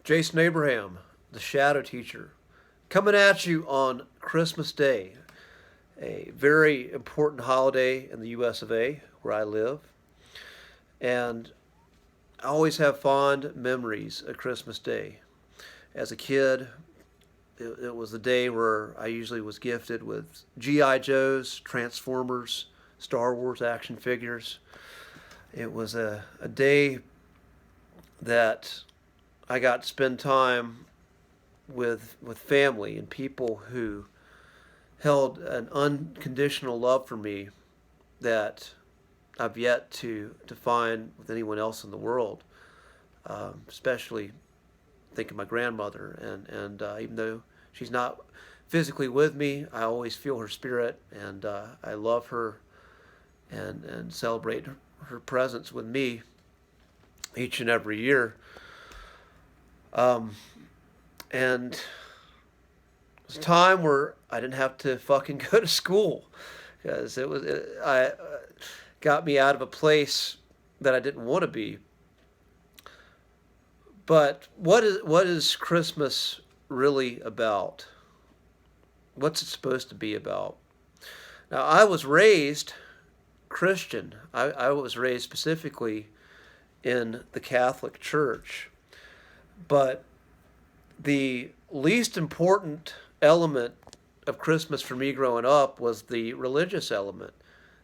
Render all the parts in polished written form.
Jason Abraham, the Shadow Teacher, coming at you on Christmas Day, a very important holiday in the US of A, where I live. And I always have fond memories of Christmas Day. As a kid, it was the day where I usually was gifted with G.I. Joes, Transformers, Star Wars action figures. It was a day that I got to spend time with family and people who held an unconditional love for me that I've yet to find with anyone else in the world. Especially thinking my grandmother, and even though she's not physically with me, I always feel her spirit, and I love her and celebrate her presence with me each and every year. Um, and was a time where I didn't have to fucking go to school because I got me out of a place that I didn't want to be. But what is Christmas really about? What's it supposed to be about? Now, I was raised Christian. I was raised specifically in the Catholic Church. But the least important element of Christmas for me growing up was the religious element.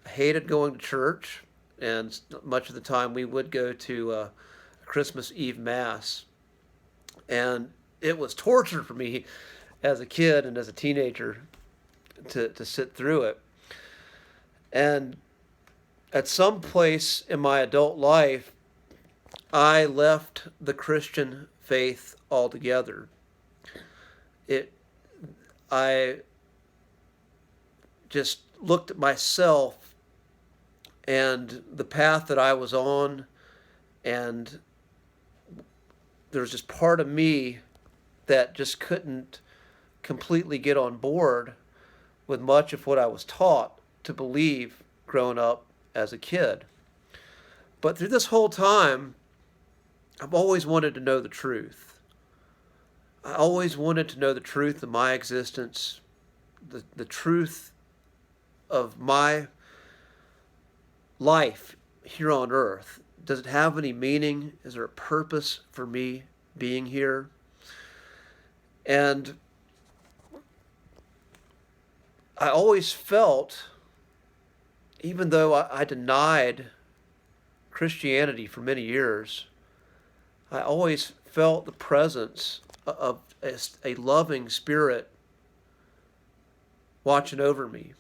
I hated going to church, and much of the time we would go to Christmas Eve Mass. And it was torture for me as a kid and as a teenager to sit through it. And at some place in my adult life, I left the Christian faith altogether. It, I just looked at myself and the path that I was on, and there was just part of me that just couldn't completely get on board with much of what I was taught to believe growing up as a kid. But through this whole time, I've always wanted to know the truth. I always wanted to know the truth of my existence, the truth of my life here on earth. Does it have any meaning? Is there a purpose for me being here? And I always felt, even though I denied Christianity for many years, I always felt the presence of a loving spirit watching over me.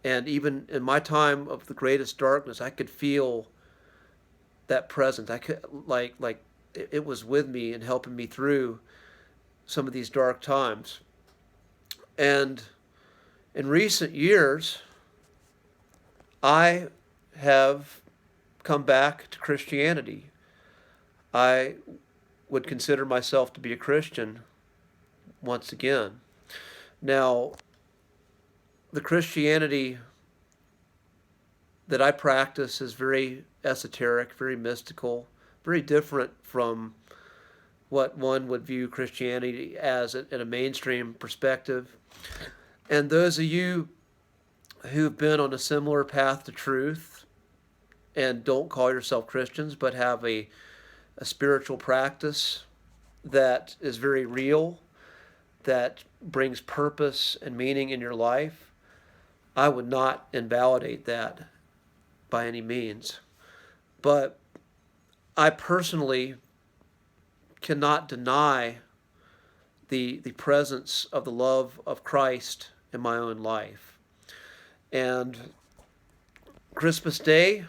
And even in my time of the greatest darkness, I could feel that presence. I could like it was with me and helping me through some of these dark times. And in recent years, I have come back to Christianity. I would consider myself to be a Christian once again. Now, the Christianity that I practice is very esoteric, very mystical, very different from what one would view Christianity as in a mainstream perspective. And those of you who've been on a similar path to truth and don't call yourself Christians but have a spiritual practice that is very real, that brings purpose and meaning in your life, I would not invalidate that by any means. But I personally cannot deny the presence of the love of Christ in my own life. And Christmas Day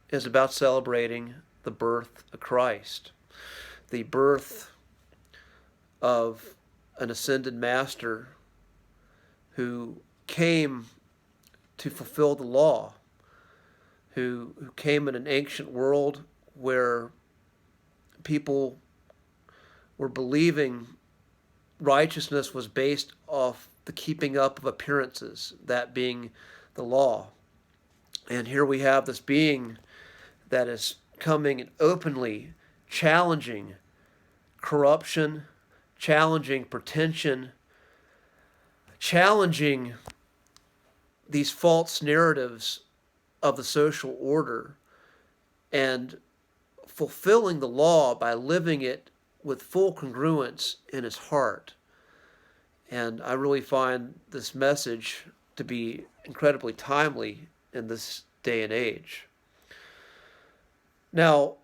is about celebrating the birth of Christ, the birth of an ascended master who came to fulfill the law, who came in an ancient world where people were believing righteousness was based off the keeping up of appearances, that being the law. And here we have this being that is coming and openly challenging corruption, challenging pretension, challenging these false narratives of the social order, and fulfilling the law by living it with full congruence in his heart. And I really find this message to be incredibly timely in this day and age. Now,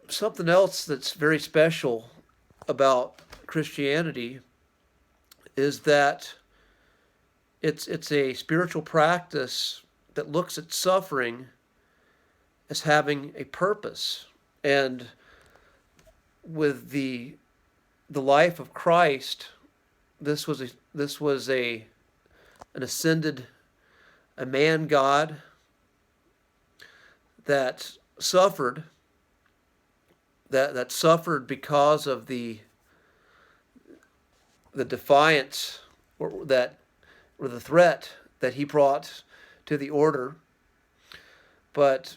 something else that's very special about Christianity is that it's a spiritual practice that looks at suffering as having a purpose. And with the life of Christ, this was an ascended, a man God that suffered, that suffered because of the defiance or the threat that he brought to the order. But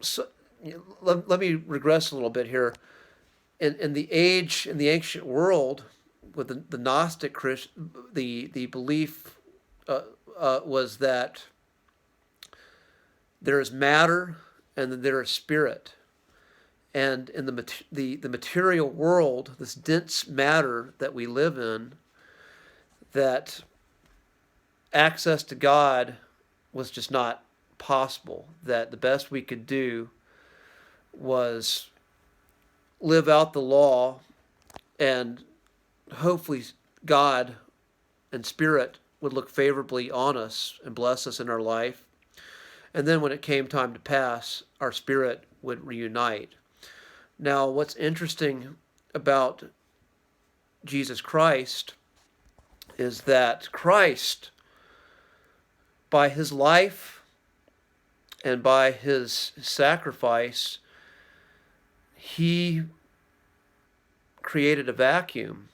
so, let me regress a little bit here. In the ancient world, with the Gnostic Christian, the belief was that there is matter and that there is spirit. And in the material world, this dense matter that we live in, that access to God was just not possible. That the best we could do was live out the law, and hopefully God and Spirit would look favorably on us and bless us in our life. And then when it came time to pass, our spirit would reunite. Now, what's interesting about Jesus Christ is that Christ, by his life and by his sacrifice, he created a vacuum.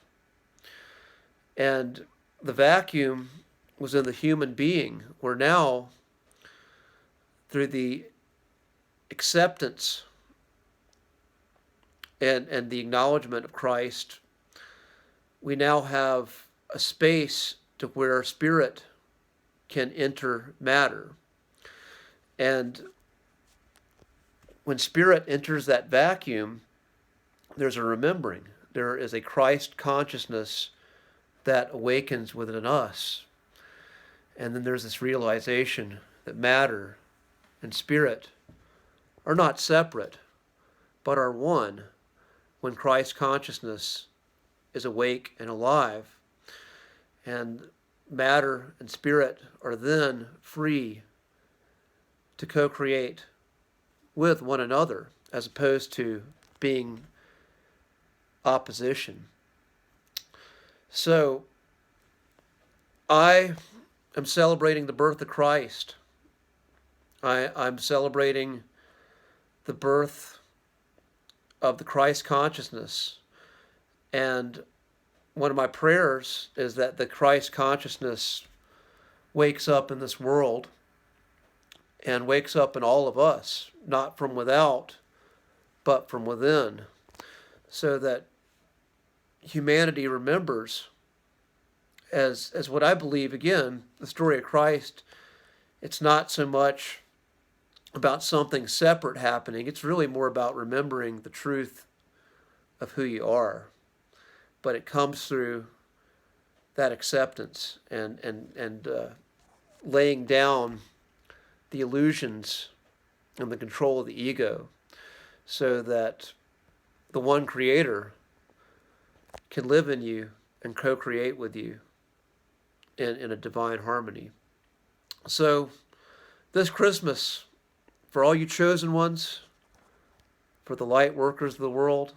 And the vacuum was in the human being, where now, through the acceptance and the acknowledgement of Christ, we now have a space to where our spirit can enter matter. And when spirit enters that vacuum, there's a remembering. There is a Christ consciousness that awakens within us. And then there's this realization that matter and spirit are not separate, but are one when Christ consciousness is awake and alive. And matter and spirit are then free to co-create with one another, as opposed to being opposition. So, I am celebrating the birth of Christ. I'm celebrating the birth of the Christ consciousness. And one of my prayers is that the Christ consciousness wakes up in this world and wakes up in all of us, not from without, but from within, so that humanity remembers, as what I believe, again, the story of Christ, it's not so much about something separate happening. It's really more about remembering the truth of who you are. But it comes through that acceptance and laying down the illusions and the control of the ego, so that the one Creator can live in you and co-create with you in a divine harmony. So this Christmas, for all you chosen ones, for the light workers of the world,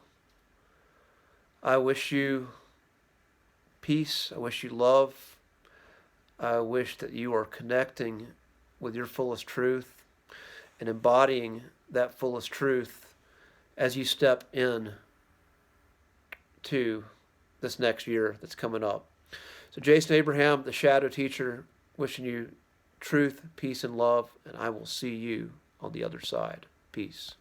I wish you peace. I wish you love. I wish that you are connecting with your fullest truth and embodying that fullest truth as you step in to this next year that's coming up. So Jason Abraham, the Shadow Teacher, wishing you truth, peace, and love, and I will see you on the other side. Peace.